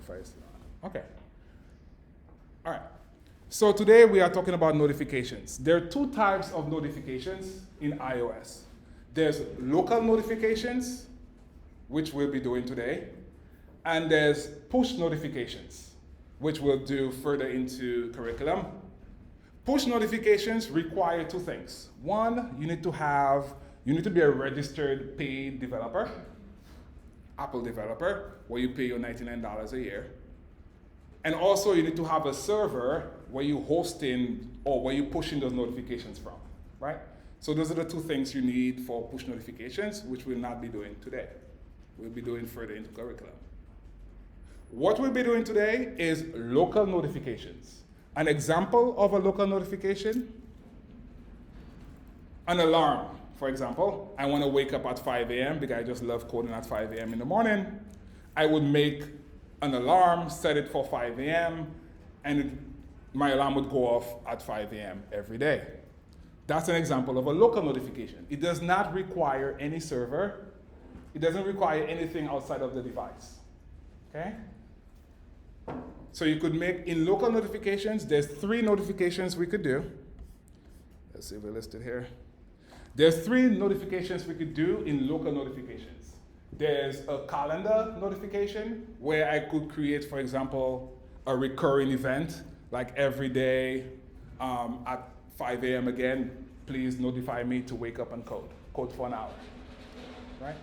Wi-Fi is on. Okay. All right. So today we are talking about notifications. There are two types of notifications in iOS. There's local notifications, which we'll be doing today, and there's push notifications, which we'll do further into curriculum. Push notifications require two things. One, you need to be a registered paid developer, Apple developer, where you pay your $99 a year. And also you need to have a server where you hosting or where you pushing those notifications from, right? So those are the two things you need for push notifications, which we'll not be doing today. We'll be doing further into curriculum. What we'll be doing today is local notifications. An example of a local notification, an alarm, for example. I want to wake up at 5 a.m. because I just love coding at 5 a.m. in the morning. I would make an alarm, set it for 5 a.m., and my alarm would go off at 5 a.m. every day. That's an example of a local notification. It does not require any server. It doesn't require anything outside of the device, okay? So you could make, in local notifications, there's 3 notifications we could do. Let's see if we're listed here. There's 3 notifications we could do in local notifications. There's a calendar notification where I could create, for example, a recurring event, like every day at 5 a.m. again, please notify me to wake up and code for an hour, right?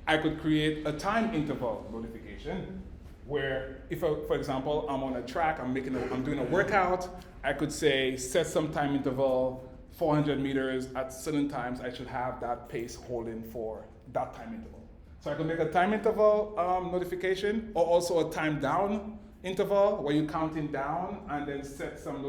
I could create a time interval notification where if, for example, I'm on a track, I'm doing a workout, I could say set some time interval, 400 meters at certain times, I should have that pace holding for that time interval. So I could make a time interval notification, or also a time down interval where you're counting down and then set some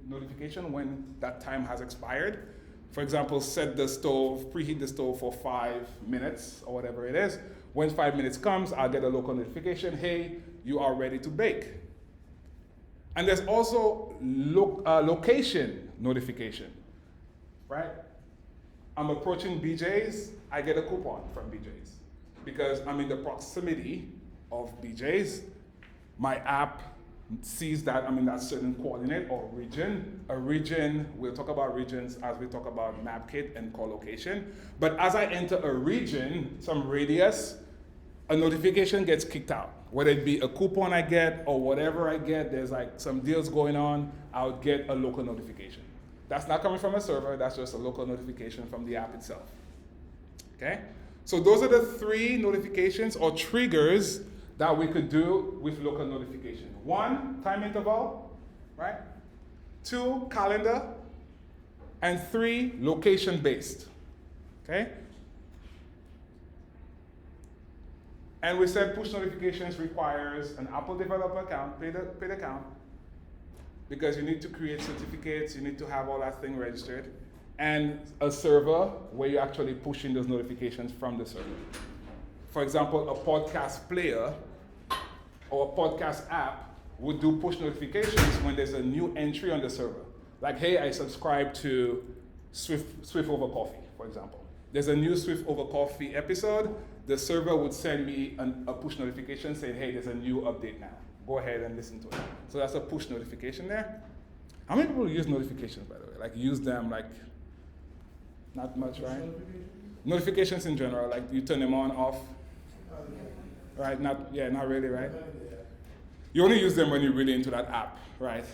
notification when that time has expired. For example, set the stove, preheat the stove for 5 minutes or whatever it is. When 5 minutes comes, I'll get a local notification, hey, you are ready to bake. And there's also location notification, right? I'm approaching BJ's, I get a coupon from BJ's. Because I'm in the proximity of BJ's, my app sees that I'm in that certain coordinate or region. A region, we'll talk about regions as we talk about MapKit and co-location. But as I enter a region, some radius, a notification gets kicked out. Whether it be a coupon I get or whatever I get, there's like some deals going on, I would get a local notification. That's not coming from a server, that's just a local notification from the app itself. Okay? So those are the 3 notifications or triggers that we could do with local notification. 1, time interval, right? 2, calendar. And 3, location-based, okay? And we said push notifications requires an Apple developer account, paid account, because you need to create certificates, you need to have all that thing registered, and a server where you're actually pushing those notifications from the server. For example, a podcast player or a podcast app would do push notifications when there's a new entry on the server. Like, hey, I subscribe to Swift Over Coffee, for example. There's a new Swift Over Coffee episode, the server would send me a push notification saying, hey, there's a new update now. Go ahead and listen to it. So that's a push notification there. How many people use notifications, by the way? Like use them like, not much, right? Notifications in general, like you turn them on, off. Right, not really, right? You only use them when you're really into that app, right?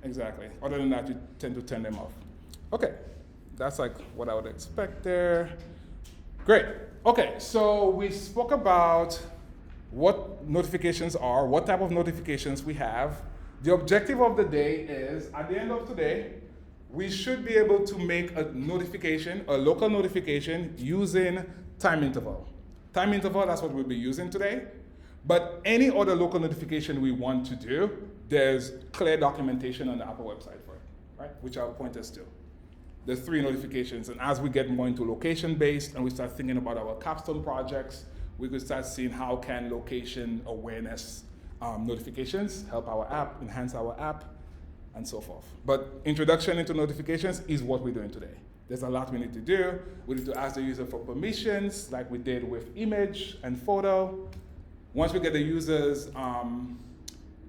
Exactly. Other than that, you tend to turn them off. Okay, that's like what I would expect there. Great. Okay, so we spoke about what notifications are, what type of notifications we have. The objective of the day is, at the end of today, we should be able to make a notification, a local notification, using time interval. Time interval, that's what we'll be using today. But any other local notification we want to do, there's clear documentation on the Apple website for it, right? Which I'll point us to. There's 3 notifications, and as we get more into location-based and we start thinking about our capstone projects, we could start seeing how can location awareness notifications help our app, enhance our app, and so forth. But introduction into notifications is what we're doing today. There's a lot we need to do. We need to ask the user for permissions, like we did with image and photo. Once we get the user's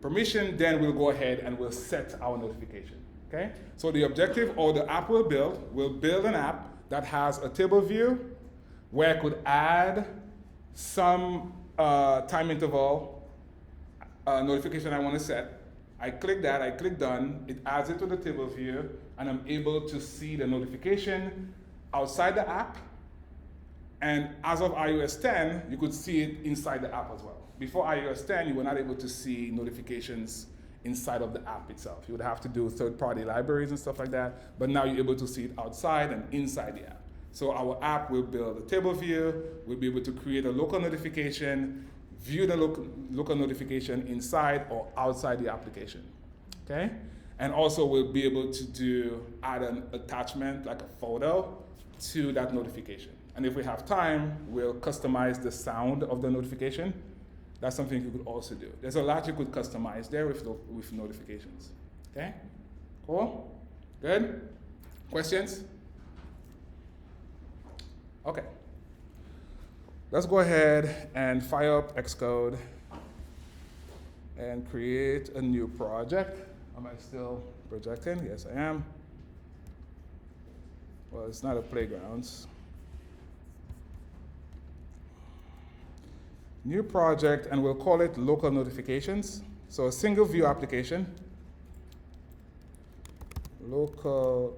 permission, then we'll go ahead and we'll set our notification. Okay? So the objective, or the app we'll build an app that has a table view where I could add some time interval notification I want to set. I click that, I click done, it adds it to the table view, and I'm able to see the notification outside the app. And as of iOS 10, you could see it inside the app as well. Before iOS 10, you were not able to see notifications inside of the app itself. You would have to do third-party libraries and stuff like that, but now you're able to see it outside and inside the app. So our app will build a table view, we'll be able to create a local notification, view the local notification inside or outside the application, okay? And also we'll be able to add an attachment, like a photo, to that notification. And if we have time, we'll customize the sound of the notification. That's something you could also do. There's a lot you could customize there with notifications. Okay? Cool? Good? Questions? Okay. Let's go ahead and fire up Xcode and create a new project. Am I still projecting? Yes, I am. Well, it's not a playground. New project, and we'll call it local notifications. So a single view application. Local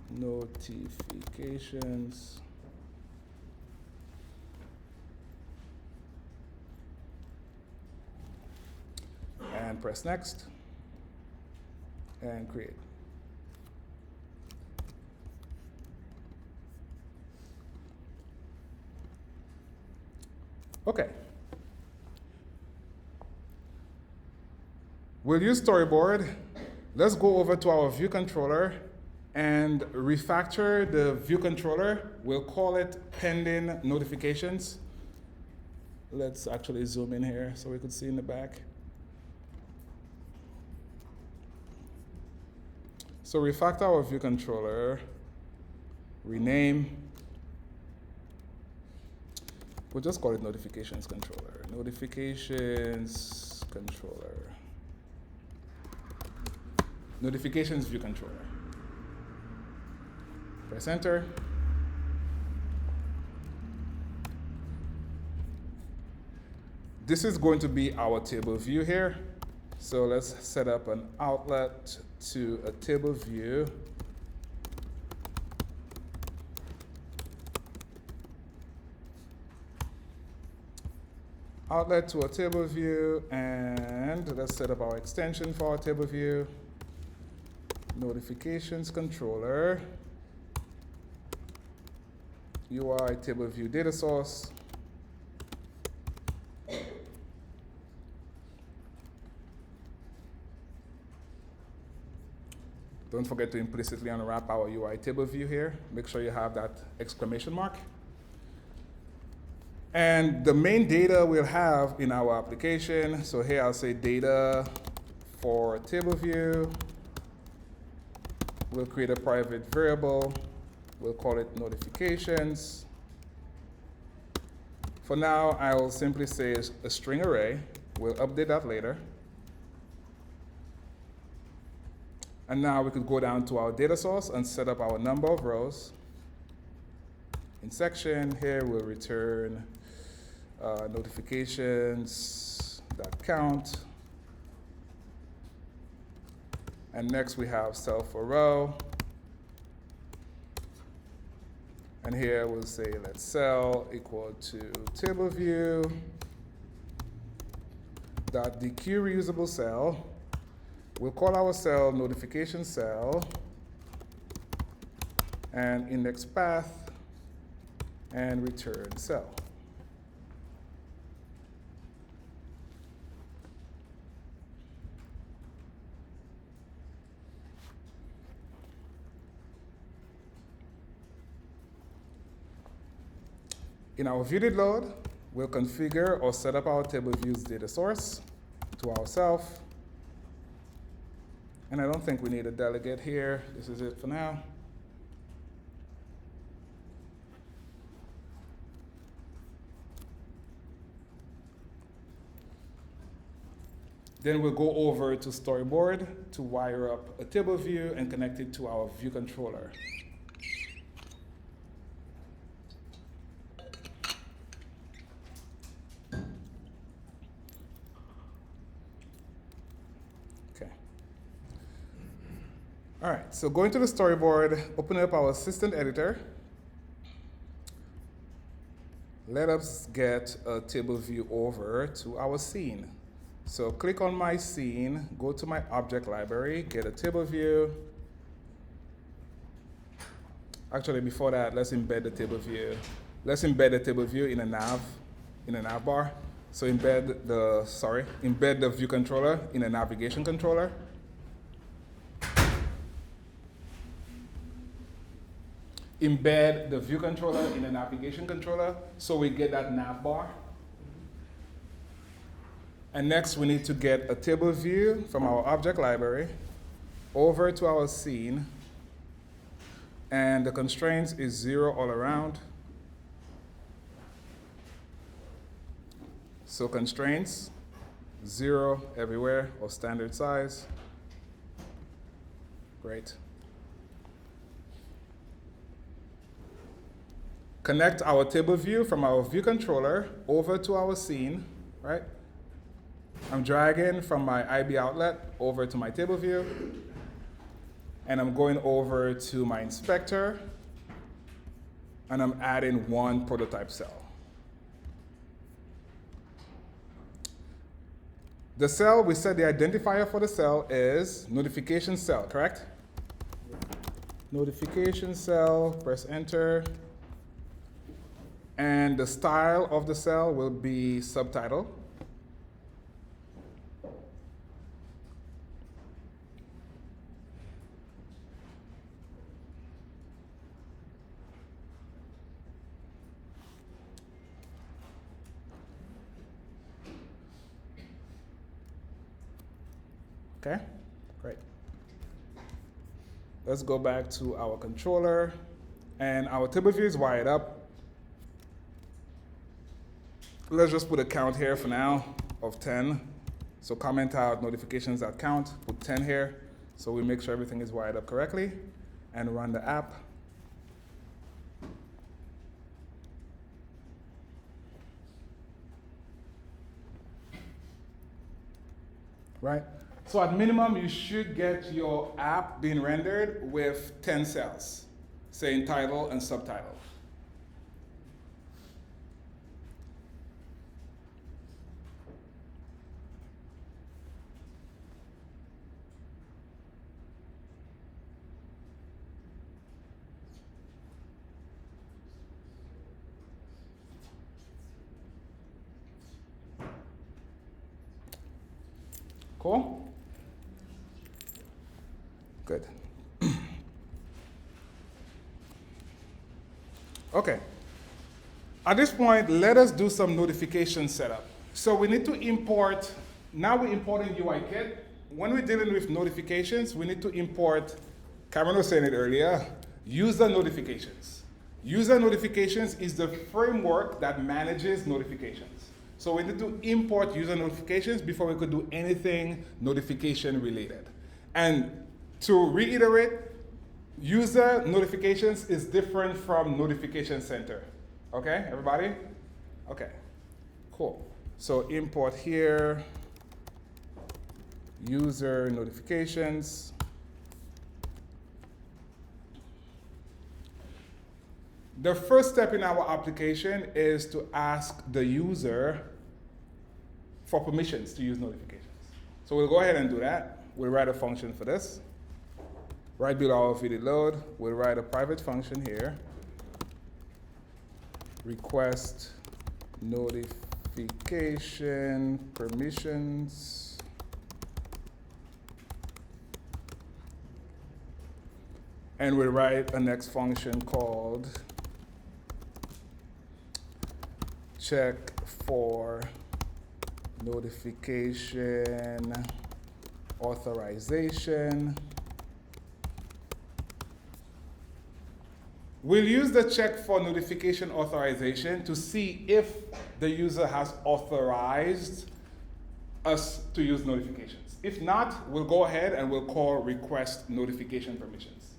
notifications. And press next. And create. Okay. We'll use storyboard. Let's go over to our view controller and refactor the view controller. We'll call it pending notifications. Let's actually zoom in here so we could see in the back. So refactor our view controller, rename. We'll just call it notifications controller. Notifications controller. Notifications view controller. Press enter. This is going to be our table view here. So let's set up an outlet to a table view. Outlet to a table view, and let's set up our extension for our table view. Notifications controller. UI table view data source. Don't forget to implicitly unwrap our UI table view here. Make sure you have that exclamation mark. And the main data we'll have in our application. So here I'll say data for table view. We'll create a private variable. We'll call it notifications. For now, I will simply say a string array. We'll update that later. And now we could go down to our data source and set up our number of rows. In section, here we'll return notifications.count. And next we have cell for row. And here we'll say let cell equal to table view dot dequeue reusable cell. We'll call our cell notification cell and index path and return cell. In our viewDid load, we'll configure or set up our table views data source to ourselves. And I don't think we need a delegate here. This is it for now. Then we'll go over to storyboard to wire up a table view and connect it to our view controller. Okay. All right, so going to the storyboard, open up our assistant editor. Let us get a table view over to our scene. So click on my scene, go to my object library, get a table view. Actually, before that, let's embed the table view. Let's embed the table view in a nav bar. So embed the view controller in a navigation controller. Embed the view controller in a navigation controller so we get that nav bar. And next, we need to get a table view from our object library over to our scene. And the constraints is 0 all around. So constraints, 0 everywhere, or standard size. Great. Connect our table view from our view controller over to our scene, right? I'm dragging from my IB outlet over to my table view, and I'm going over to my inspector, and I'm adding one prototype cell. The cell, we said the identifier for the cell is notification cell, correct? Notification cell, press enter. And the style of the cell will be subtitle. Okay, great. Let's go back to our controller, and our table view is wired up. Let's just put a count here for now of 10. So comment out notifications at count, put 10 here, so we make sure everything is wired up correctly, and run the app. Right? So at minimum, you should get your app being rendered with 10 cells, saying title and subtitle. Cool? Good. Okay. At this point, let us do some notification setup. So we need to import, now we're importing UIKit. When we're dealing with notifications, we need to import, Cameron was saying it earlier, user notifications. User notifications is the framework that manages notifications. So we need to import user notifications before we could do anything notification related. And to reiterate, user notifications is different from notification center. Okay, everybody? Okay, cool. So import here, user notifications. The first step in our application is to ask the user for permissions to use notifications. So we'll go ahead and do that. We'll write a function for this. Right below our VD load, we'll write a private function here. Request notification permissions. And we'll write a next function called check for notification authorization. We'll use the check for notification authorization to see if the user has authorized us to use notifications. If not, we'll go ahead and we'll call request notification permissions.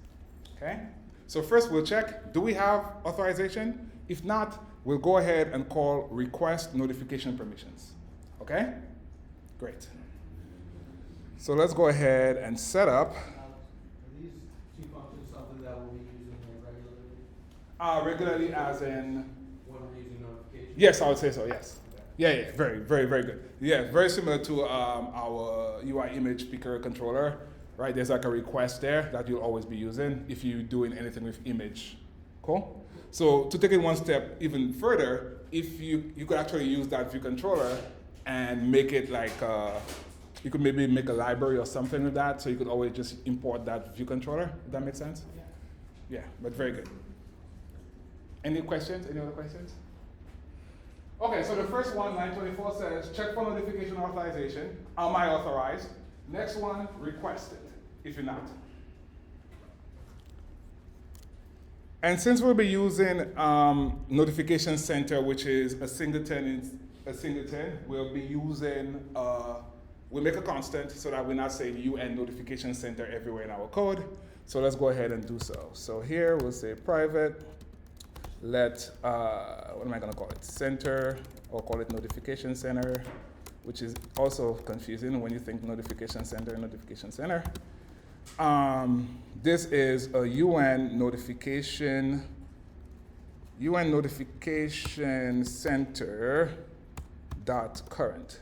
Okay? So first we'll check, do we have authorization? If not, we'll go ahead and call request notification permissions. Okay? Great. So let's go ahead and set up. Are these two functions something that we'll be using more regularly? Regularly as in? When we're using notifications? Yes, I would say so, yes. Okay. Yeah, very, very, very good. Yeah, very similar to our UI image picker controller, right? There's like a request there that you'll always be using if you're doing anything with image. Cool? So to take it one step even further, if you could actually use that view controller and make it like, you could maybe make a library or something with that, so you could always just import that view controller. Does that make sense? Yeah, but very good. Any questions? Any other questions? Okay, so the first one, line 24, says, check for notification authorization. Am I authorized? Next one, requested, if you're not. And since we'll be using Notification Center, which is a singleton, we'll be using, we'll make a constant so that we're not saying UN Notification Center everywhere in our code. So let's go ahead and do so. So here we'll say private, let, what am I gonna call it? Center, or call it Notification Center, which is also confusing when you think Notification Center. This is a UN notification center dot current.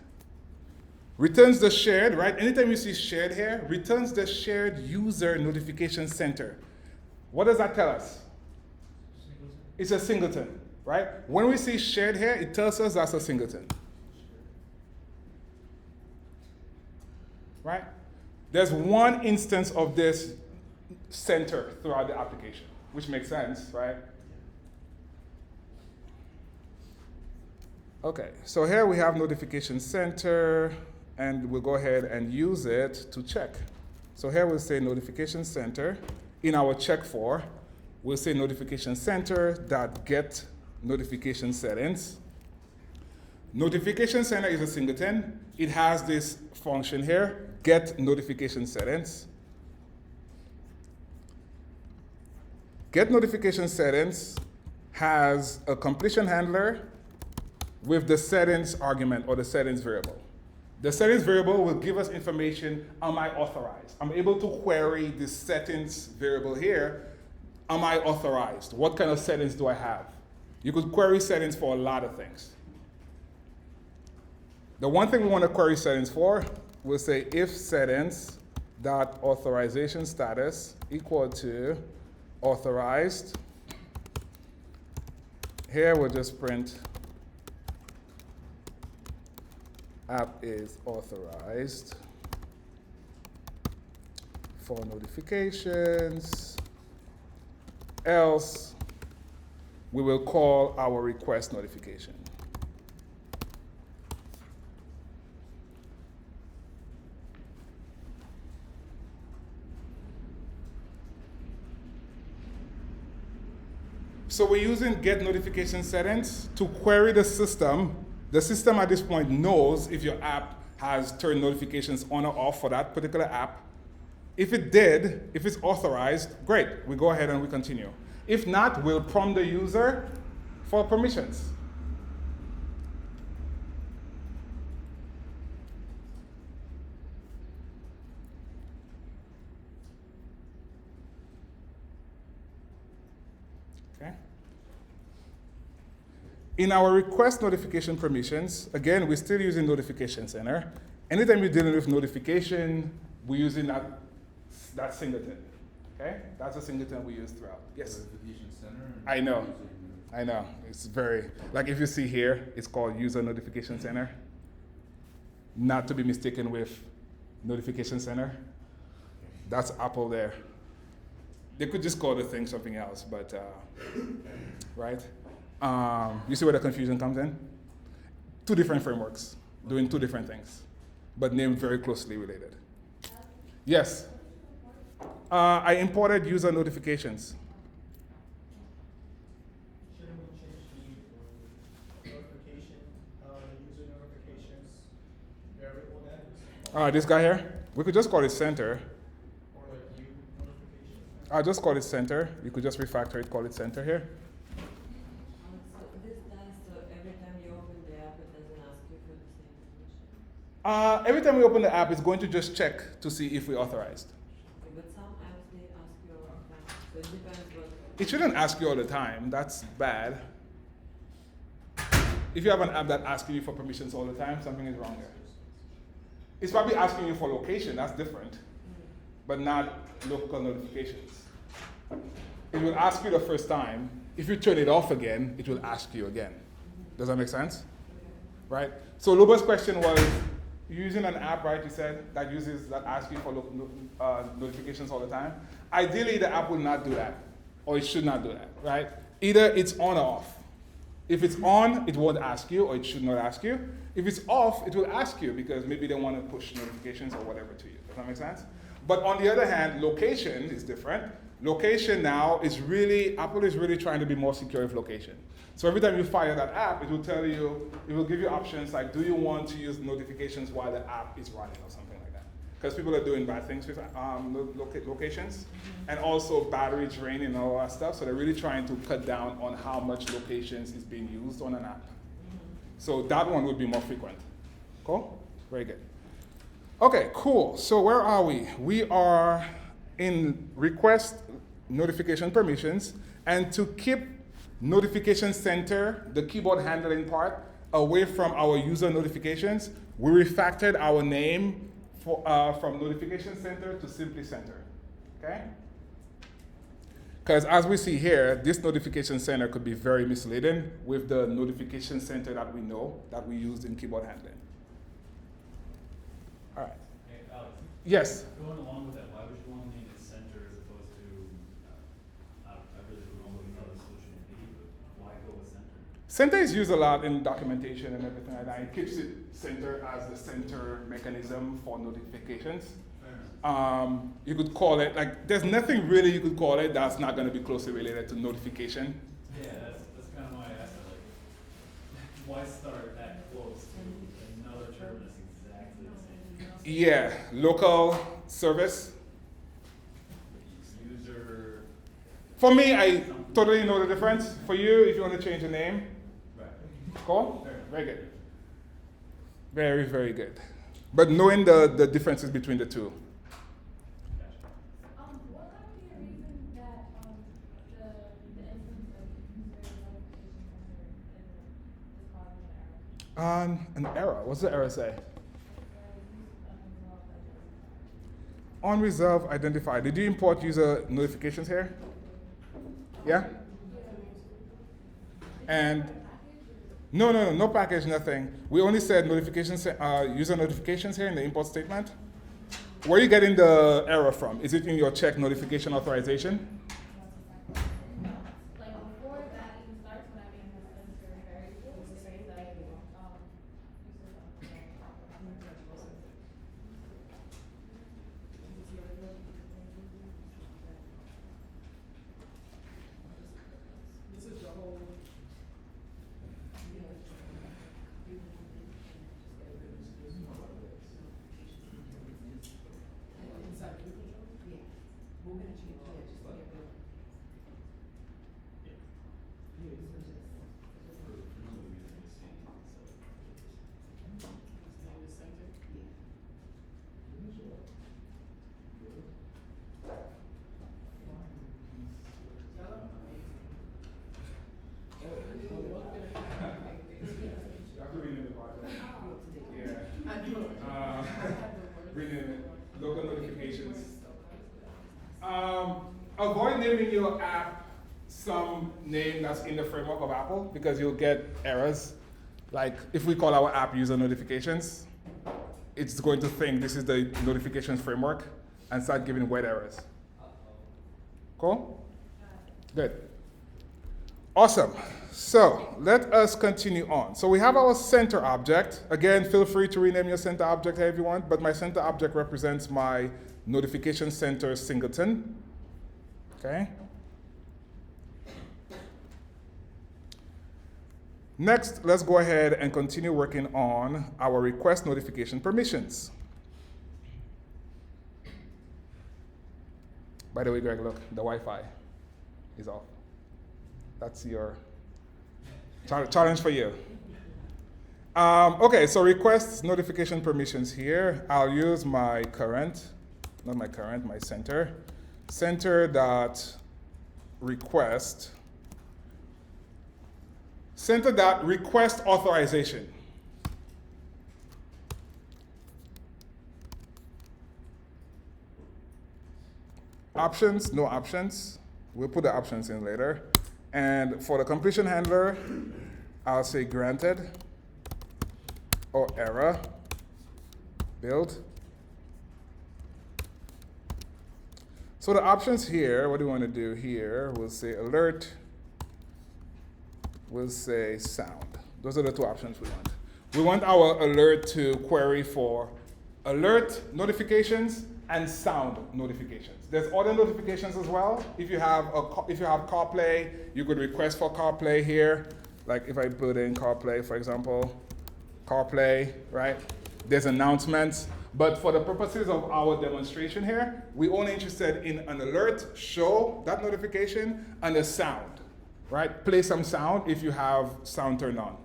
Returns the shared, right? Anytime you see shared here, returns the shared user notification center. What does that tell us? It's a singleton, right? When we see shared here, it tells us that's a singleton. Right? There's one instance of this center throughout the application, which makes sense, right? Okay, so here we have notification center, and we'll go ahead and use it to check. So here we'll say notification center. In our check for, we'll say notification center dot get notification settings. Notification center is a singleton. It has this function here, get notification settings. Get notification settings has a completion handler with the settings argument or the settings variable. The settings variable will give us information, am I authorized? I'm able to query the settings variable here. Am I authorized? What kind of settings do I have? You could query settings for a lot of things. The one thing we want to query settings for, we'll say if settings dot authorization status equal to authorized. Here we'll just print app is authorized for notifications. Else, we will call our request notification. So we're using get notification settings to query the system. The system at this point knows if your app has turned notifications on or off for that particular app. If it did, if it's authorized, great, we go ahead and we continue. If not, we'll prompt the user for permissions. Okay. In our request notification permissions, again, we're still using Notification Center. Anytime you're dealing with notification, we're using that singleton. Okay? That's a singleton we use throughout. Yes? Notification Center? I know. I know. It's very, like if you see here, it's called User Notification Center. Not to be mistaken with Notification Center. That's Apple there. They could just call the thing something else, but, right? You see where the confusion comes in? Two different frameworks doing two different things, but named very closely related. Yes? I imported user notifications. Shouldn't we change the notification, user notifications variable This guy here, we could just call it center. Or like view notification. I'll just call it center. You could just refactor it, call it center here. So this does, so every time you open the app, it doesn't ask you for the same permission? Every time we open the app, it's going to just check to see if we authorized. Okay, but some apps, they ask you all the time. So it depends what. It shouldn't ask you all the time. That's bad. If you have an app that asks you for permissions all the time, something is wrong there. It's probably asking you for location. That's different, but not local notifications. It will ask you the first time. If you turn it off again, it will ask you again. Does that make sense? Right? So Luba's question was, you're using an app, right, you said, that asks you for notifications all the time. Ideally, the app will not do that, or it should not do that, right? Either it's on or off. If it's on, it won't ask you, or it should not ask you. If it's off, it will ask you, because maybe they want to push notifications or whatever to you. Does that make sense? But on the other hand, location is different. Location now is really, Apple is really trying to be more secure with location. So every time you fire that app, it will tell you, it will give you options like, do you want to use notifications while the app is running or something like that? Because people are doing bad things with locations, and also battery drain and all that stuff. So they're really trying to cut down on how much locations is being used on an app. So that one would be more frequent. Cool? Very good. Okay, cool. So where are we? We are in request notification permissions, and to keep notification center, the keyboard handling part, away from our user notifications, we refactored our name from notification center to simply center. Okay? Because as we see here, this notification center could be very misleading with the notification center that we know, that we use in keyboard handling. All right. Hey, Alex. Yes? Going along with that, why would you want to name it center as opposed to, I really don't know what another solution would be, but why go with center? Center is used a lot in documentation and everything like that. It keeps it center as the center mechanism for notifications. You could call it, like, there's nothing really you could call it that's not going to be closely related to notification. Yeah, that's kind of why I asked it, like, why start that close to another term that's exactly the same? Yeah, local service. User. For me, I totally know the difference. For you, if you want to change the name, Right. cool? Very good. Very, very good. But knowing the differences between the two. What might be a reason that the instance of user notification center is causing an error? An error. What's the error say? Unresolved identifier. Did you import user notifications here? Yeah? And no package, nothing. We only said notifications, user notifications here in the import statement. Where are you getting the error from? Is it in your check notification authorization? Like before that even starts, when I make the center variable, it says that This is the whole. Local notifications. Avoid naming your app some name that's in the framework of Apple, because you'll get errors. Like if we call our app user notifications, it's going to think this is the notifications framework and start giving weird errors. Cool? Good. Awesome. So let us continue on. So we have our center object. Again, feel free to rename your center object however you want, but my center object represents my notification center singleton. Okay? Next, let's go ahead and continue working on our request notification permissions. By the way, Greg, look, the Wi-Fi is off. That's your challenge for you. Okay, so request notification permissions here. I'll use my current, not my current, my center. Center.request. Center.request authorization. Options, no options. We'll put the options in later. And for the completion handler, I'll say granted or error, build. So the options here, what do we want to do here? We'll say alert, we'll say sound. Those are the two options we want. We want our alert to query for alert notifications and sound notifications. There's other notifications as well. If you have CarPlay, you could request for CarPlay here. Like if I put in CarPlay, for example, CarPlay, right? There's announcements. But for the purposes of our demonstration here, we're only interested in an alert, show that notification, and a sound, right? Play some sound if you have sound turned on.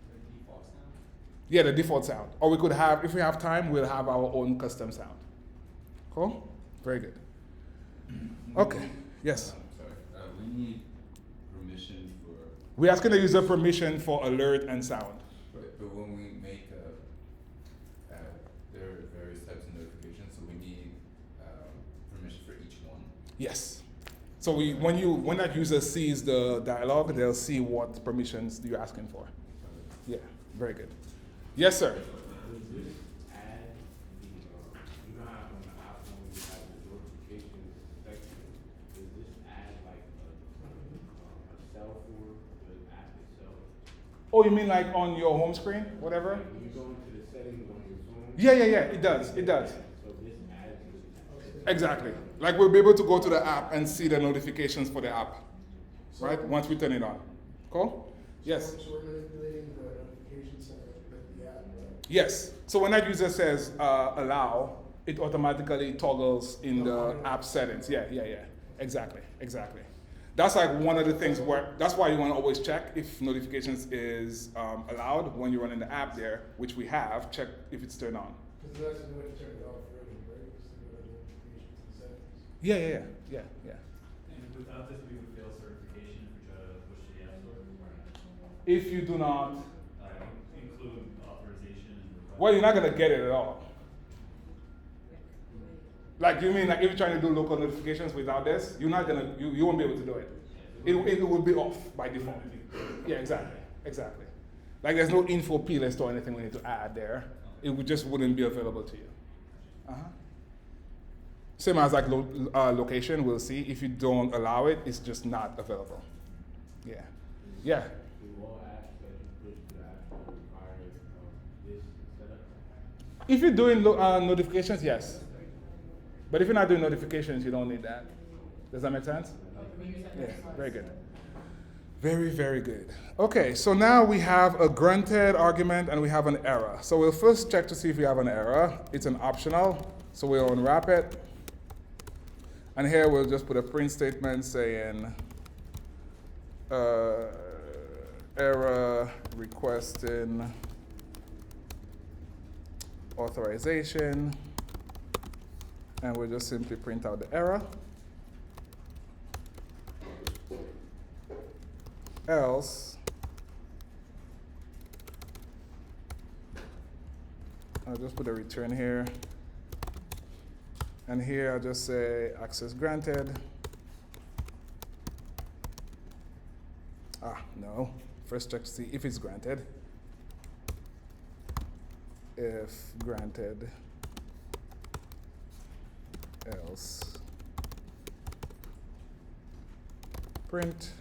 The default sound? Yeah, the default sound. Or we could have, if we have time, we'll have our own custom sound. Cool? Very good. Okay, yes? Sorry, we need permission for, We're asking the user permission for alert and sound. but when we make there are various types of notifications, so we need permission for each one. Yes. So when that user sees the dialog, they'll see what permissions you're asking for. Yeah, very good. Yes, sir. Does this add the, you know how on the iPhone you have the notification section, does this add like a cell for the app itself? Oh, you mean like on your home screen, whatever? Like when you go into the settings on your phone? Yeah, it does. So this adds to Exactly. Like we'll be able to go to the app and see the notifications for the app, right? Once we turn it on. Cool? Yes. So we're manipulating the notification center with the app, right? Yes. So when that user says allow, it automatically toggles in the app settings. Yeah. Exactly. That's like one of the things where, that's why you want to always check if notifications is allowed when you're running the app there, which we have, check if it's turned on. Because that's the way to turn it off, right? Just to go to notifications and settings. Yeah. And without this, we would fail certification if we try to push the app store. If you do not, Include authorization and request. well, you're not going to get it at all. Like, you mean like if you're trying to do local notifications without this, you're not gonna, you won't be able to do it. It will be off by default. Yeah, exactly. Like there's no info plist or anything we need to add there. It just wouldn't be available to you. Same as like location, we'll see. If you don't allow it, it's just not available. Yeah. Do all apps that you push to the app store require this setup? If you're doing notifications, yes. But if you're not doing notifications, you don't need that. Does that make sense? Yeah, very good. Very, very good. Okay, so now we have a granted argument and we have an error. So we'll first check to see if we have an error. It's an optional, so we'll unwrap it. And here we'll just put a print statement saying error requesting authorization. And we'll just simply print out the error. Else, I'll just put a return here. And here I'll just say access granted. No. First check to see if it's granted. If granted, else print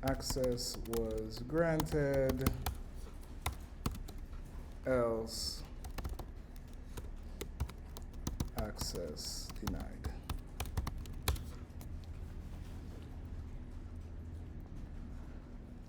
access was granted, else access denied.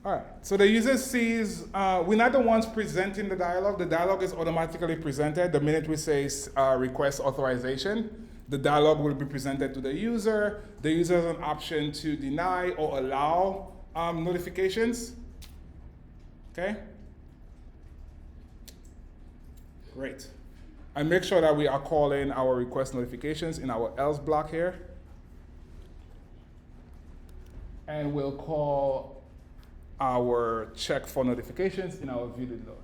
All right, so the user sees, we're not the ones presenting the dialog. The dialog is automatically presented the minute we say request authorization. The dialog will be presented to the user. The user has an option to deny or allow notifications. Okay? Great. And make sure that we are calling our request notifications in our else block here. And we'll call our check for notifications in our viewed load.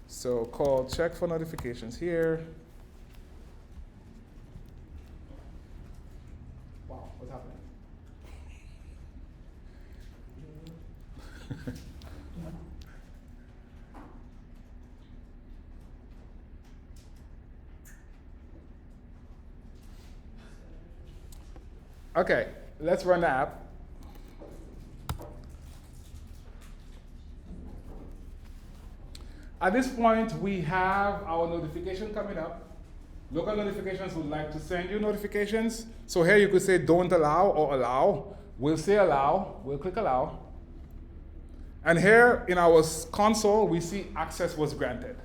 So call check for notifications here. Wow, what's happening? Okay, let's run the app. At this point, we have our notification coming up. Local notifications would like to send you notifications. So here you could say don't allow or allow. We'll say allow, we'll click allow. And here in our console, we see access was granted,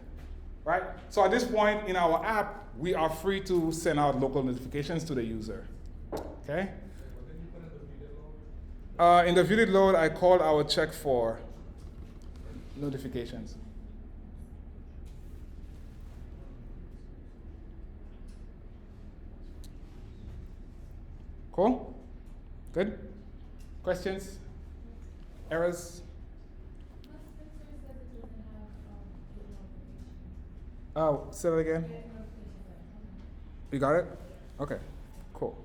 right? So at this point in our app, we are free to send out local notifications to the user, okay? In the viewed load, I called our check for notifications. Cool? Good? Questions? Errors? Oh, say that again. You got it? Okay, cool.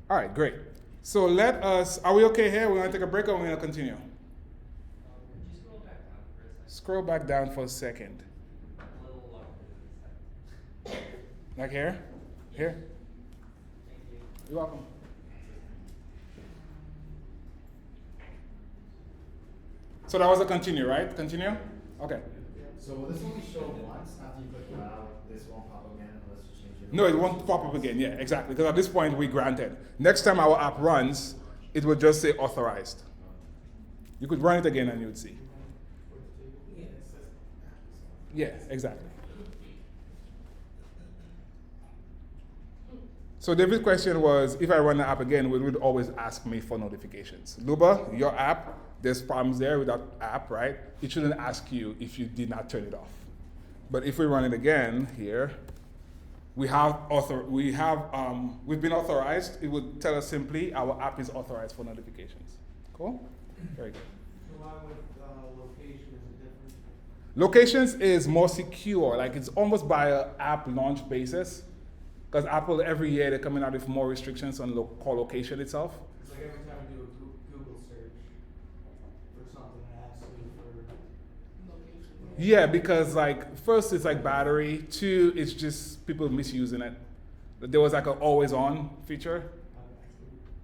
All right, great. So let us, are we okay here? We're gonna take a break or we're gonna continue? Just scroll back down for a second. Scroll back down for a second. A little lower than a second. Like here? Here? Thank you. You're welcome. So that was a continue, right? Continue? Okay. So will this only show once after you click allow? This won't pop up again unless you change it? No, it won't pop up again. Yeah, exactly. Because at this point, we granted. Next time our app runs, it will just say authorized. You could run it again and you would see. Yeah, exactly. So David's question was, if I run the app again, it would always ask me for notifications. Luba, your app, there's problems there with that app, right? It shouldn't ask you if you did not turn it off. But if we run it again here, we've been authorized. It would tell us simply our app is authorized for notifications. Cool? Very good. So why would location is it different? Locations is more secure. Like it's almost by an app launch basis. Because Apple, every year, they're coming out with more restrictions on call location itself. It's like every time you do a Google search for something, it asks you for location. Yeah, because like first it's like battery. Two, it's just people misusing it. There was like an always on feature,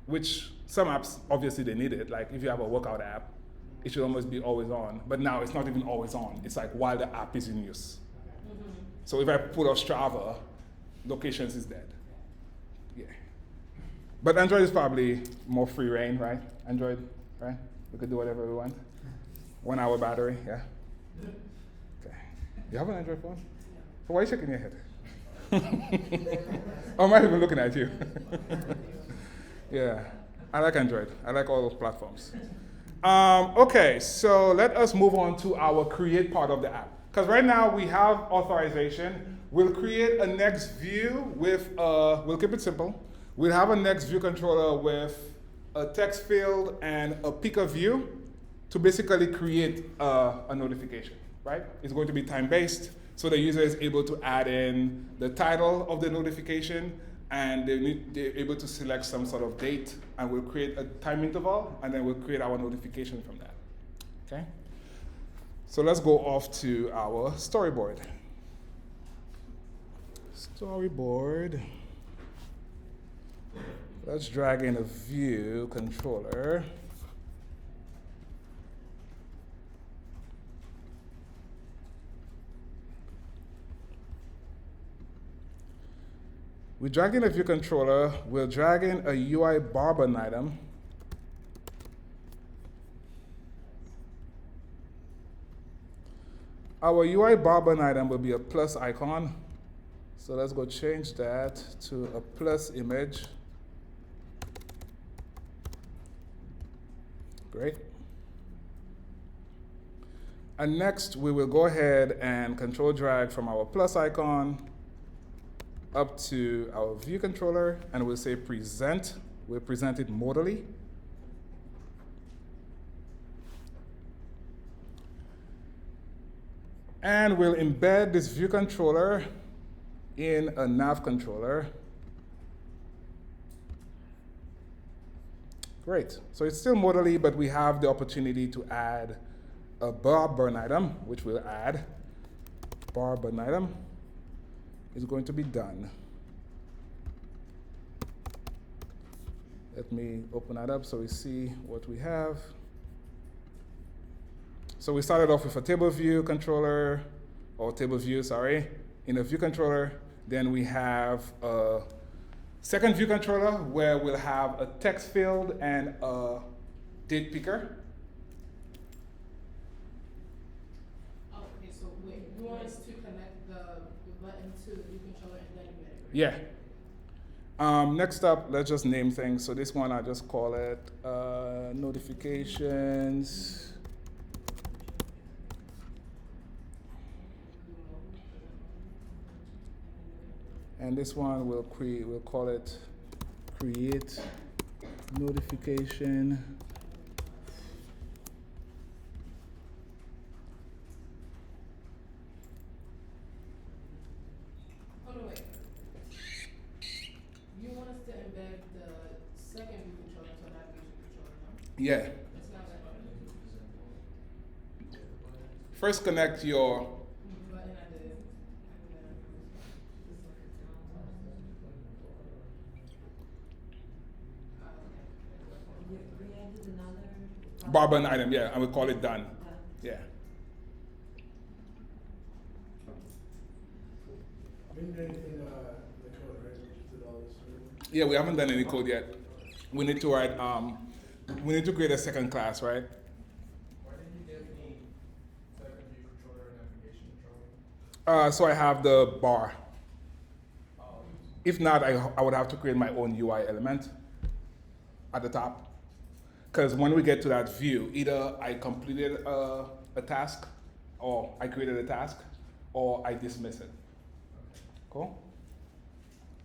which some apps obviously they need it. Like if you have a workout app, it should almost be always on. But now it's not even always on. It's like while the app is in use. So if I pull off Strava, locations is dead. Yeah. But Android is probably more free reign, right? Android, right? We could do whatever we want. 1 hour battery, yeah. Okay. You have an Android phone? So why are you shaking your head? Oh, I'm not even looking at you. Yeah. I like Android. I like all those platforms. Okay, so let us move on to our create part of the app. Because right now we have authorization. We'll create a next view with, we'll keep it simple. We'll have a next view controller with a text field and a picker view to basically create a notification, right? It's going to be time-based, so the user is able to add in the title of the notification, and they're able to select some sort of date, and we'll create a time interval, and then we'll create our notification from that, okay? So let's go off to our storyboard. Storyboard. Let's drag in a view controller. We drag in a view controller. We'll drag in a UI bar button item. Our UI bar button item will be a plus icon. So let's go change that to a plus image. Great. And next, we will go ahead and control drag from our plus icon up to our view controller, and we'll say present. We'll present it modally. And we'll embed this view controller in a nav controller. Great. So it's still modally, but we have the opportunity to add a bar button item, which we'll add. Bar button item is going to be done. Let me open that up so we see what we have. So we started off with a table view controller, or table view, sorry, in a view controller. Then we have a second view controller where we'll have a text field and a date picker. Oh, okay, so wait, you want us to connect the button to the view controller and then embed it, right? Yeah. Next up, let's just name things. So this one, I just call it notifications. And this one we'll call it create notification. Hold on, wait. You want us to embed the second view controller to navigation controller, no? Yeah. It's not that button. First connect your Button and the We added another. bar button item, yeah, and we call it done. Yeah. We didn't do anything, in the code, right? We just did all this. Yeah, we haven't done any code yet. We need to write, we need to create a second class, right? Why didn't you give me second view controller and navigation controller? So I have the bar. Oh, If not, I would have to create my own UI element at the top. Because when we get to that view, either I completed a task, or I created a task, or I dismiss it. Cool?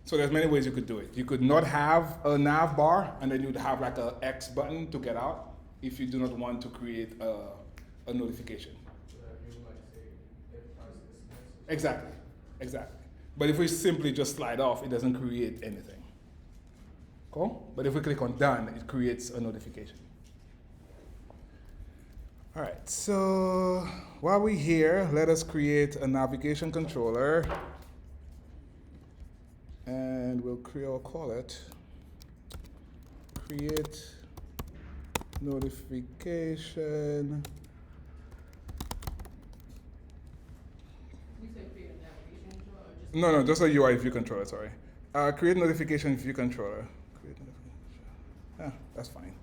So there's many ways you could do it. You could not have a nav bar, and then you'd have like a X button to get out if you do not want to create a notification. so that you like say if I was dismissed. Exactly, exactly. But if we simply just slide off, it doesn't create anything. Cool? But if we click on done, it creates a notification. All right, so while we're here, let us create a navigation controller. And we'll call it create notification. You said create a navigation controller or just? No, just a UI view controller, sorry. Create notification view controller. Create notification. Yeah, that's fine.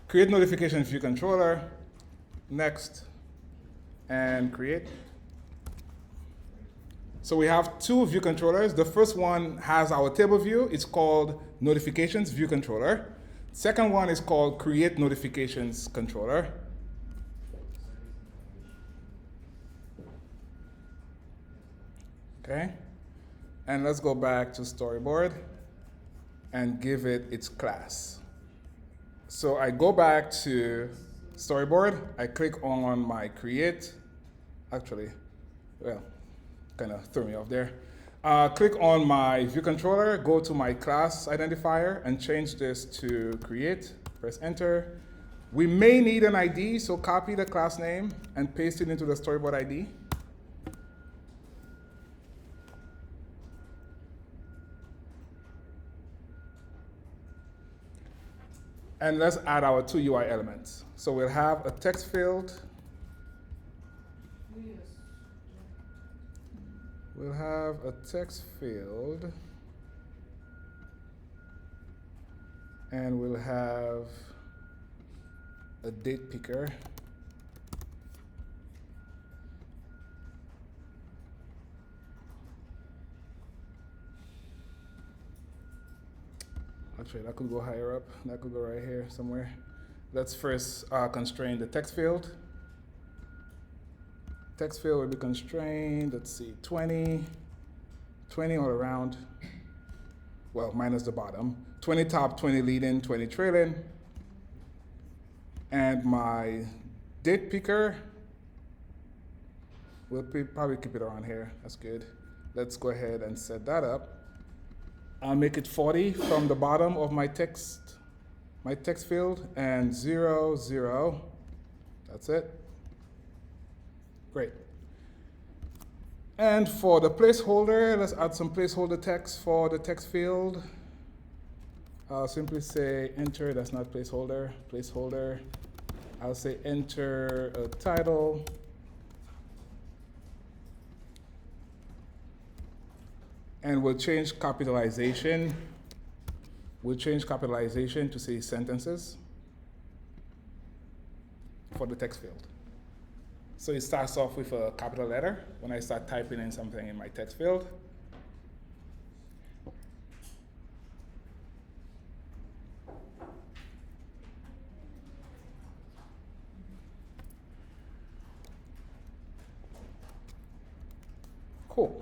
Create notification view controller. Next. And create. So we have two view controllers. The first one has our table view. It's called notifications view controller. Second one is called create notifications controller. Okay. And let's go back to storyboard and give it its class. So I go back to storyboard. I click on my create. Actually, well, kind of threw me off there. Click on my view controller, go to my class identifier, and change this to create. Press enter. We may need an ID, so copy the class name and paste it into the storyboard ID. And let's add our two UI elements. So we'll have a text field. Yes. We'll have a text field, and we'll have a date picker. Actually, that could go higher up. That could go right here somewhere. Let's first constrain the text field. Text field will be constrained, let's see, 20 all around. Well, minus the bottom. 20 top, 20 leading, 20 trailing. And my date picker, we'll probably keep it around here. That's good. Let's go ahead and set that up. I'll make it 40 from the bottom of my text field, and 0, 0. That's it. Great. And for the placeholder, let's add some placeholder text for the text field. I'll simply say enter, that's not placeholder, placeholder. I'll say enter a title. And we'll change capitalization. We'll change capitalization to say sentences for the text field. So it starts off with a capital letter when I start typing in something in my text field. Cool.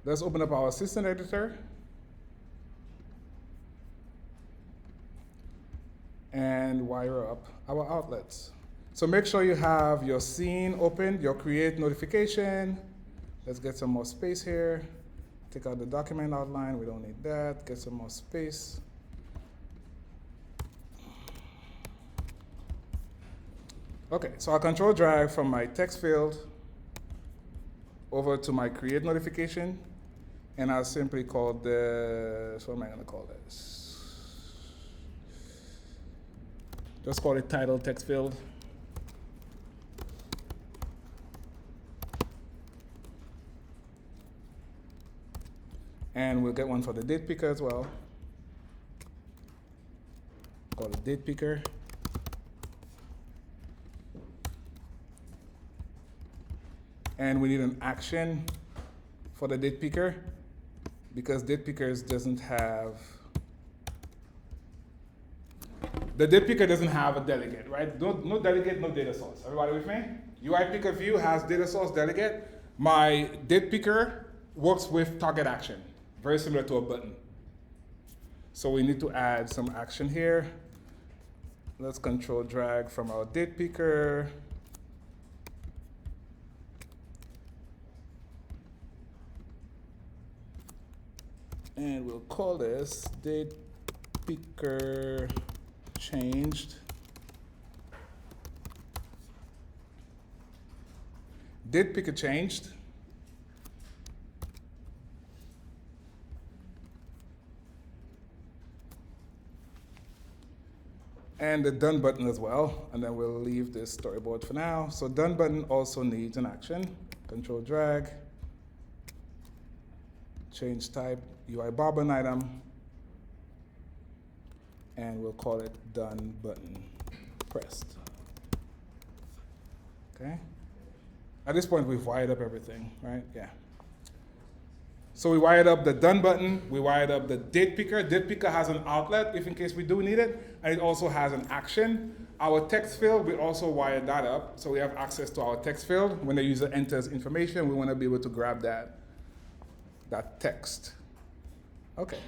Let's open up our assistant editor. And wire up our outlets. So make sure you have your scene open, your create notification. Let's get some more space here. Take out the document outline, we don't need that. Get some more space. Okay, so I'll control drag from my text field over to my create notification. And I'll simply call this, what am I gonna call this? Just call it title text field. And we'll get one for the date picker as well. Call it date picker. And we need an action for the date picker because date pickers doesn't have, the date picker doesn't have a delegate, right? No delegate, no data source. Everybody with me? UI picker view has data source delegate. My date picker works with target action, very similar to a button. So we need to add some action here. Let's control drag from our date picker. And we'll call this date picker changed. Date picker changed. And the done button as well. And then we'll leave this storyboard for now. So done button also needs an action. Control drag. Change type, UI bar button item. And we'll call it done button pressed. Okay? At this point, we've wired up everything, right? Yeah. So we wired up the done button, we wired up the date picker. Date picker has an outlet if in case we do need it, and it also has an action. Our text field, we also wired that up, so we have access to our text field. When the user enters information, we want to be able to grab that text. Okay.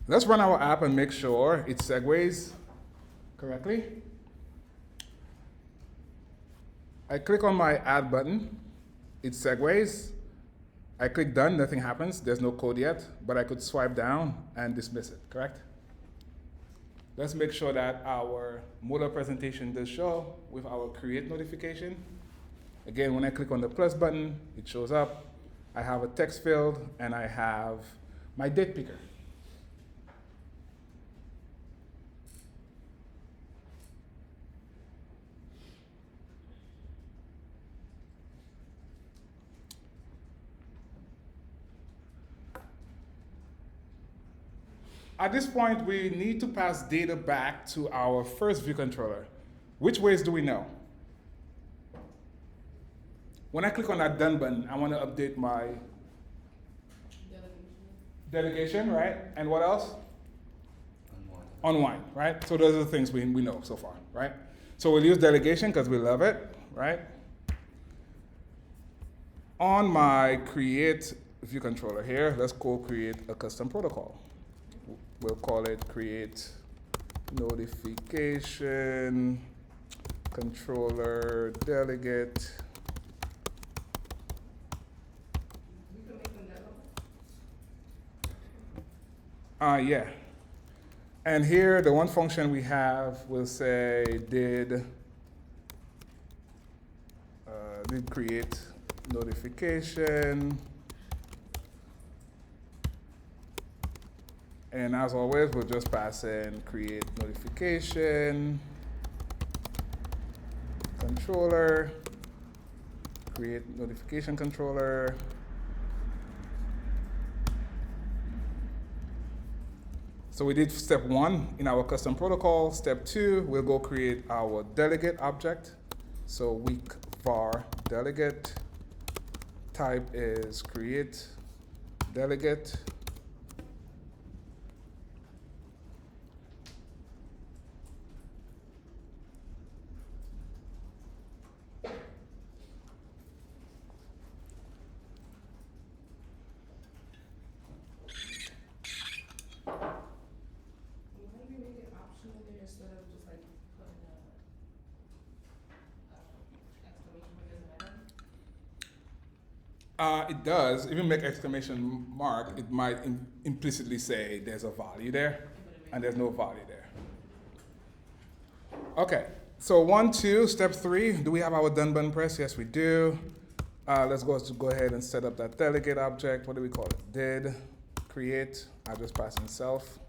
Let's run our app and make sure it segues correctly. I click on my add button, it segues. I click done, nothing happens, there's no code yet, but I could swipe down and dismiss it, correct? Let's make sure that our Moodle presentation does show with our create notification. Again, when I click on the plus button, it shows up. I have a text field and I have my date picker. At this point, we need to pass data back to our first view controller. Which ways do we know? When I click on that done button, I want to update my delegation, right? And what else? Unwind, right? So those are the things we know so far, right? So we'll use delegation because we love it, right? On my create view controller here, let's go create a custom protocol. We'll call it create notification controller delegate. We can make them that Yeah. And here, the one function we have will say did create notification. And as always, we'll just pass in create notification controller, create notification controller. So we did step 1 in our custom protocol. Step 2, we'll go create our delegate object. So weak var delegate. Type is create delegate. instead of just like putting a exclamation point, doesn't matter? It does. If you make exclamation mark, it might implicitly say there's a value there, and there's no value there. Okay, so 1, 2, step 3. Do we have our done button press? Yes, we do. Let's go ahead and set up that delegate object. What do we call it? Did create. I'll just pass in self.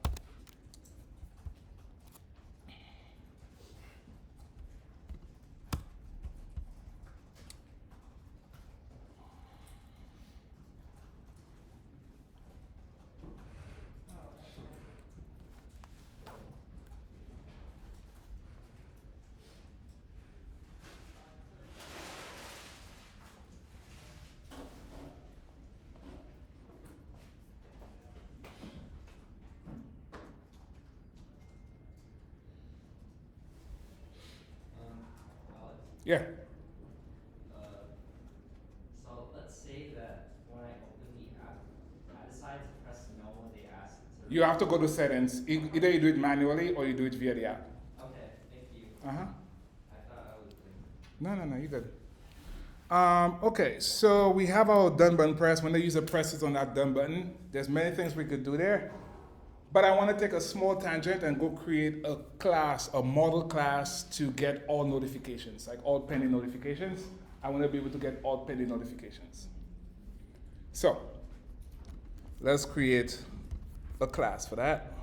Alex? Yeah. So let's say that when I open the app, I decide to press no when they ask. You have to go to settings. Either you do it manually or you do it via the app. Okay, thank you. Uh-huh. I thought I was doing. No, you're good. Okay, so we have our done button press. When the user presses on that done button, there's many things we could do there. But I want to take a small tangent and go create a class, a model class to get all notifications, like all pending notifications. I want to be able to get all pending notifications. So let's create a class for that.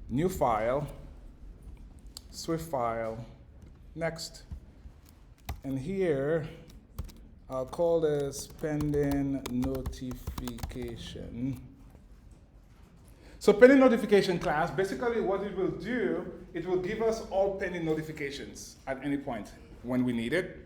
New file, Swift file, next. And here, I'll call this pending notification. So pending notification class, basically what it will do, it will give us all pending notifications at any point when we need it.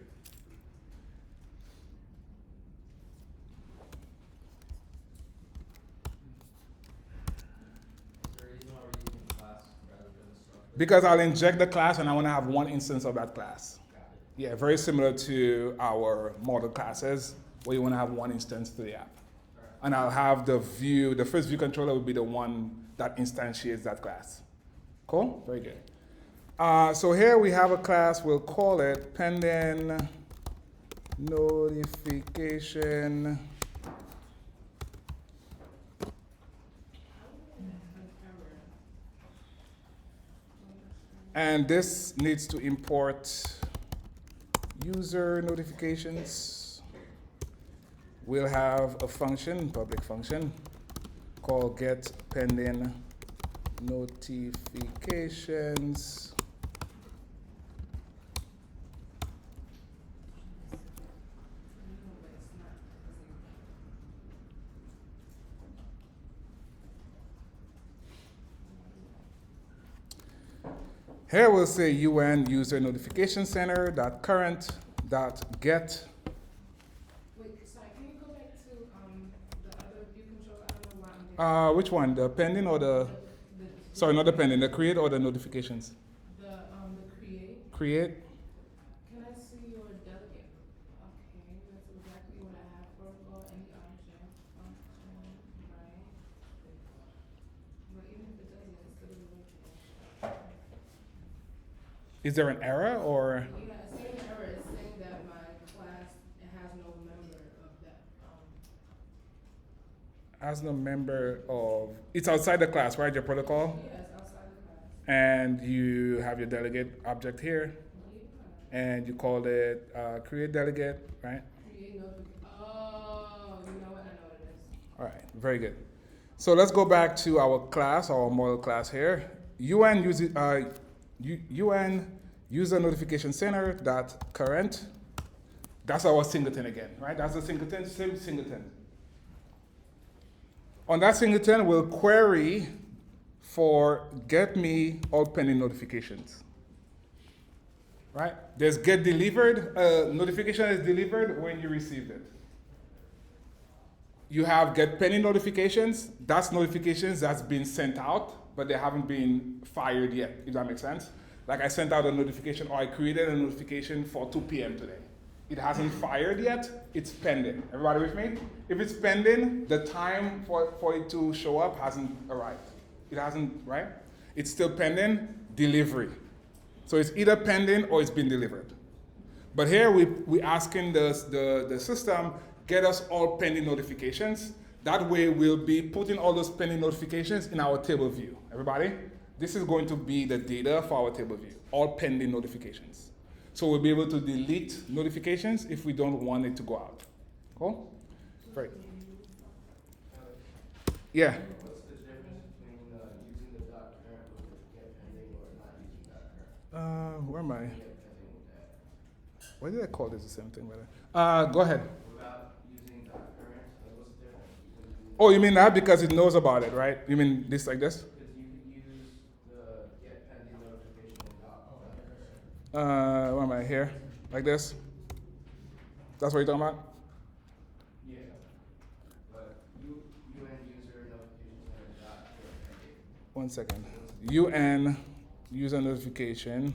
Is there a reason why we're using class rather than a structure? Because I'll inject the class and I want to have one instance of that class. Got it. Yeah, very similar to our model classes, where you want to have one instance to the app. And I'll have the view, the first view controller will be the one that instantiates that class. Cool? Very good. So here we have a class, we'll call it pending notification. And this needs to import user notifications. We'll have a function, public function, called get pending notifications. Here we'll say UN user notification center dot current dot get. Wait, sorry, can you go back to, the other view control? I don't know why I'm getting. Which one? The pending or the? Sorry, not the pending. The create or the notifications? The create. Create. Can I see your delegate? Okay, that's exactly what I have. Protocol, any object, function, right? But even if it doesn't, it still doesn't work. Is there an error or? Yeah, it's saying an error. It's saying that my class, it has no member of that. As no member of, it's outside the class, right? Your protocol, Yeah, it's outside the class. and you have your delegate object here, and you called it create delegate, right? Create notification. Oh, you know what? I know what it is. All right, very good. So let's go back to our class, our model class here. UN user notification center dot current. That's our singleton again, right? That's the singleton, same singleton. On that singleton, we'll query for get me all pending notifications. Right? There's get delivered. Notification is delivered when you received it. You have get pending notifications. That's notifications that's been sent out, but they haven't been fired yet, if that makes sense. Like I sent out a notification or I created a notification for 2 p.m. today. It hasn't fired yet, it's pending. Everybody with me? If it's pending, the time for it to show up hasn't arrived. It hasn't, right? It's still pending, delivery. So it's either pending or it's been delivered. But here we asking the system, get us all pending notifications. That way we'll be putting all those pending notifications in our table view. Everybody? This is going to be the data for our table view, all pending notifications. So we'll be able to delete notifications if we don't want it to go out. Cool? Right. Yeah. What's the difference between using the dot current with the get pending or not using dot current? Where am I? Get pending with that. Why did I call this the same thing? Go ahead. Without using dot current, what's the difference? Oh, you mean that because it knows about it, right? You mean this like this? Because you could use the get pending notification in dot current. Where am I here? Like this? That's what you're talking about? Yeah. But UN user notification center dot get pending. 1 second. UN user notification.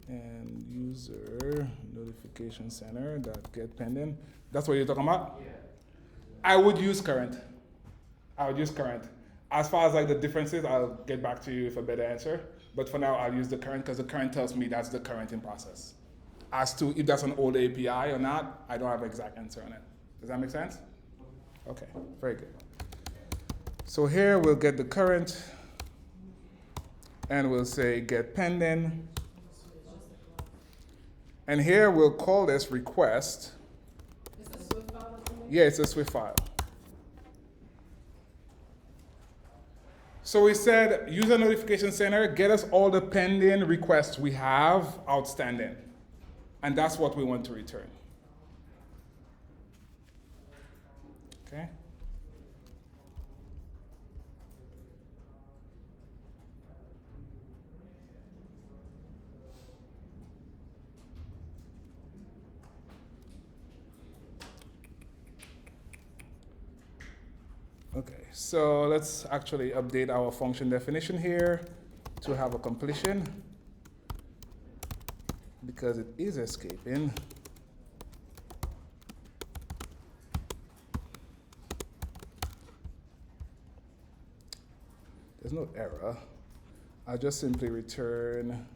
UN user notification center dot get pending. That's what you're talking about? Yeah. I would use current. I would use current. As far as like the differences, I'll get back to you with a better answer. But for now, I'll use the current because the current tells me that's the current in process. As to if that's an old API or not, I don't have an exact answer on it. Does that make sense? Okay, very good. So here we'll get the current, and we'll say get pending. And here we'll call this request. It's a Swift file. Yeah, it's a Swift file. So we said user notification center, get us all the pending requests we have outstanding. And that's what we want to return. Okay? Okay, so let's actually update our function definition here to have a completion because it is escaping. There's no error. I'll just simply return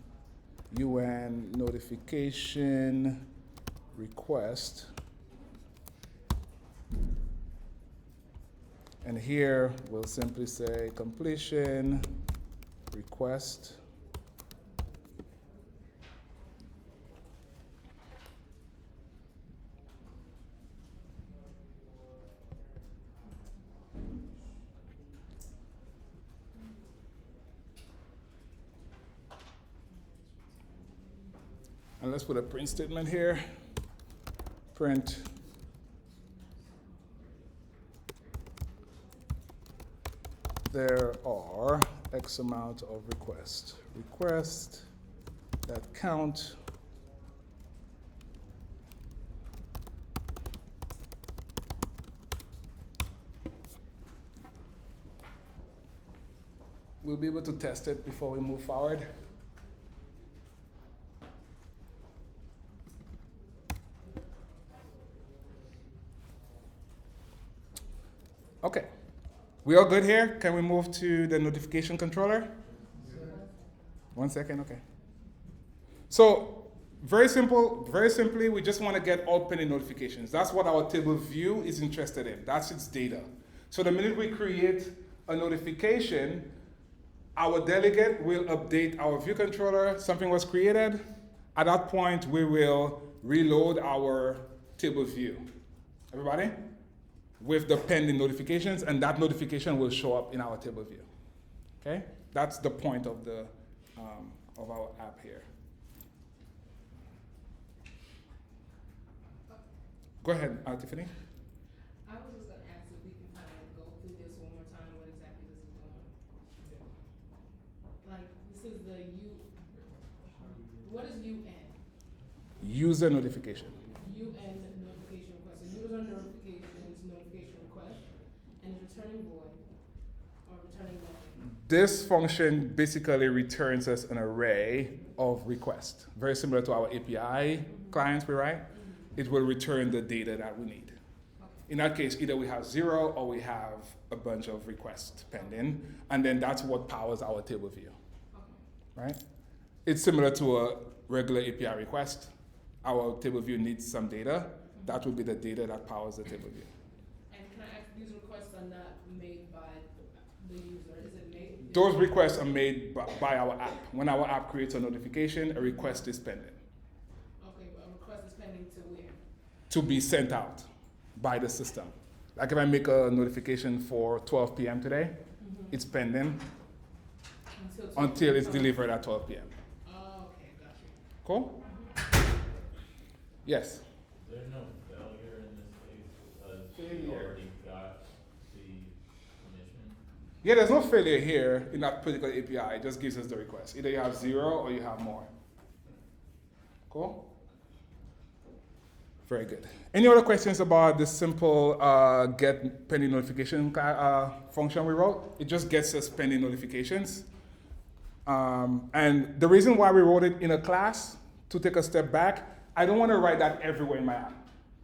UN notification request. And here we'll simply say completion request. And let's put a print statement here. Print there are X amount of request. Request that count we'll be able to test it before we move forward. Okay, we all good here? Can we move to the notification controller? 1 second, okay. So very simple, very simply, we just want to get all pending notifications. That's what our table view is interested in. That's its data. So the minute we create a notification, our delegate will update our view controller. Something was created. At that point, we will reload our table view. Everybody? With the pending notifications, and that notification will show up in our table view. Okay? That's the point of the of our app here. Go ahead, Tiffany. I was just gonna ask if we can kind of go through this one more time, what exactly this is doing. Like, this is the what is UN? User notification. UN notification request. So user notifications, notification request, and it's returning void or returning nothing. This function basically returns us an array of requests, very similar to our API clients we write. It will return the data that we need. In that case, either we have 0 or we have a bunch of requests pending, and then that's what powers our table view, right? It's similar to a regular API request. Our table view needs some data. That will be the data that powers the table view. And can I ask, these requests are not made by the user, is it made? Those requests are made by our app. When our app creates a notification, a request is pending. Okay, but a request is pending to where? To be sent out by the system. Like if I make a notification for 12 p.m. today, it's pending until it's delivered at 12 p.m. Oh, okay, got you. Cool? Yes? There's no failure in this case because you already got the permission. Yeah, there's no failure here in that particular API. It just gives us the request. Either you have 0 or you have more. Cool? Very good. Any other questions about this simple get pending notification function we wrote? It just gets us pending notifications. And the reason why we wrote it in a class, to take a step back, I don't want to write that everywhere in my app.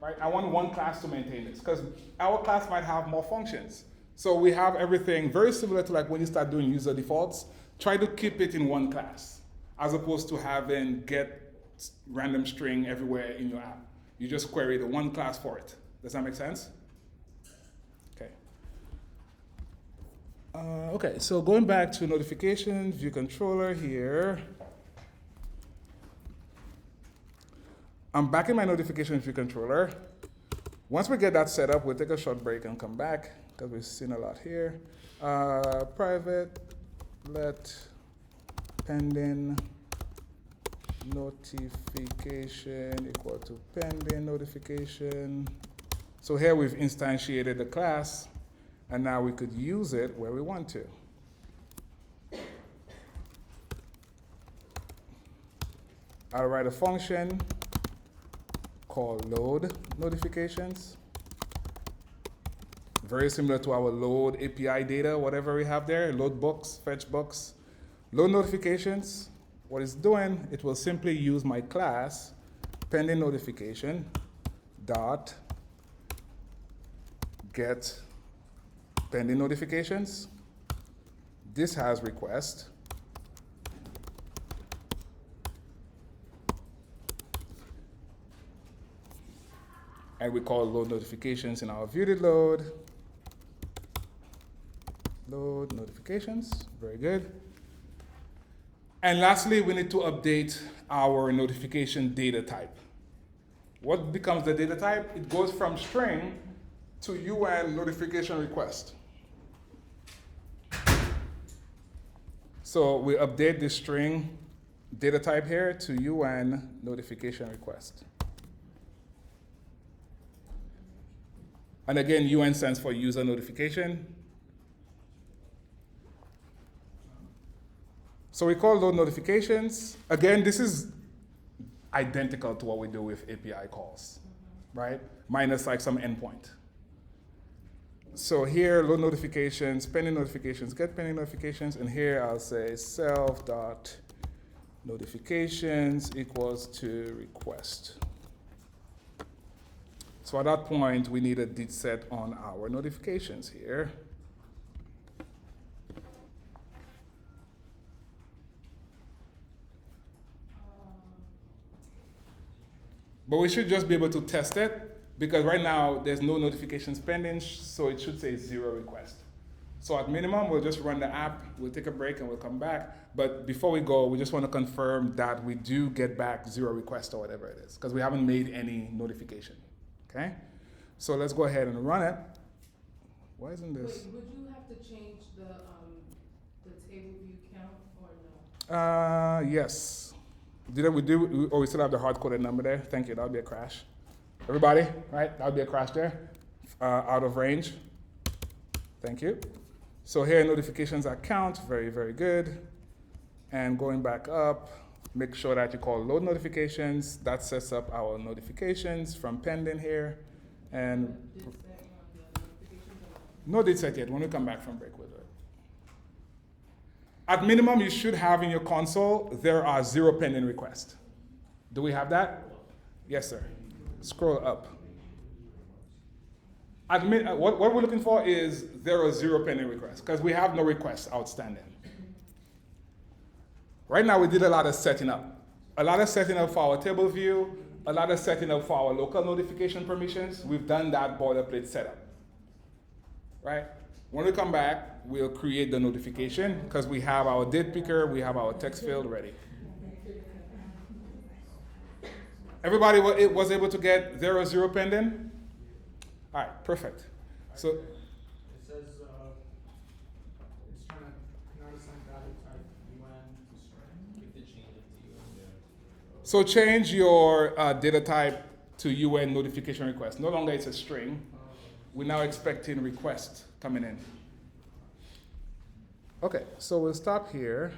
Right? I want one class to maintain this, because our class might have more functions. So we have everything very similar to like when you start doing user defaults. Try to keep it in one class, as opposed to having get random string everywhere in your app. You just query the one class for it. Does that make sense? Okay. Okay, so going back to notification, view controller here. I'm back in my notification view controller. Once we get that set up, we'll take a short break and come back, because we've seen a lot here. Private, let pending notification equal to pending notification. So here we've instantiated the class, and now we could use it where we want to. I'll write a function called load notifications. Very similar to our load API data, whatever we have there, load books, fetch books. Load notifications, what it's doing, it will simply use my class pending notification dot get pending notifications. This has request. And we call load notifications in our viewed load. Load notifications, very good. And lastly, we need to update our notification data type. What becomes the data type? It goes from string to UN notification request. So we update the string data type here to UN notification request. And again, UN stands for user notification. So we call load notifications. Again, this is identical to what we do with API calls, right? Minus like some endpoint. So here, load notifications, pending notifications, get pending notifications, and here I'll say self.notifications equals to request. So at that point, we need a did set on our notifications here. But we should just be able to test it, because right now there's no notifications pending, so it should say 0 request. So at minimum, we'll just run the app, we'll take a break and we'll come back. But before we go, we just want to confirm that we do get back 0 request or whatever it is, because we haven't made any notification, okay? So let's go ahead and run it. Why isn't this? Wait, would you have to change the table view count or no? Yes. We do, or we still have the hard-coded number there? Thank you, that would be a crash. Everybody, right? That would be a crash there. Out of range. Thank you. So here, notifications are count, very, very good. And going back up, make sure that you call load notifications. That sets up our notifications from pending here. And Did set on the notifications or no did set yet. When we come back from break, we'll do it. At minimum, you should have in your console, there are 0 pending requests. Do we have that? Yes, sir. Scroll up. What we're looking for is there are 0 pending requests, because we have no requests outstanding. Right now, we did a lot of setting up. A lot of setting up for our table view, a lot of setting up for our local notification permissions. We've done that boilerplate setup, right? When we come back, we'll create the notification, because we have our date picker, we have our text field ready. Everybody was able to get 0 pending? All right, perfect. So It says, it's trying to not assign value type UN to string. You have to change it to UN, yeah. So change your data type to UN notification request. No longer it's a string. We're now expecting requests coming in. Okay, so we'll stop here.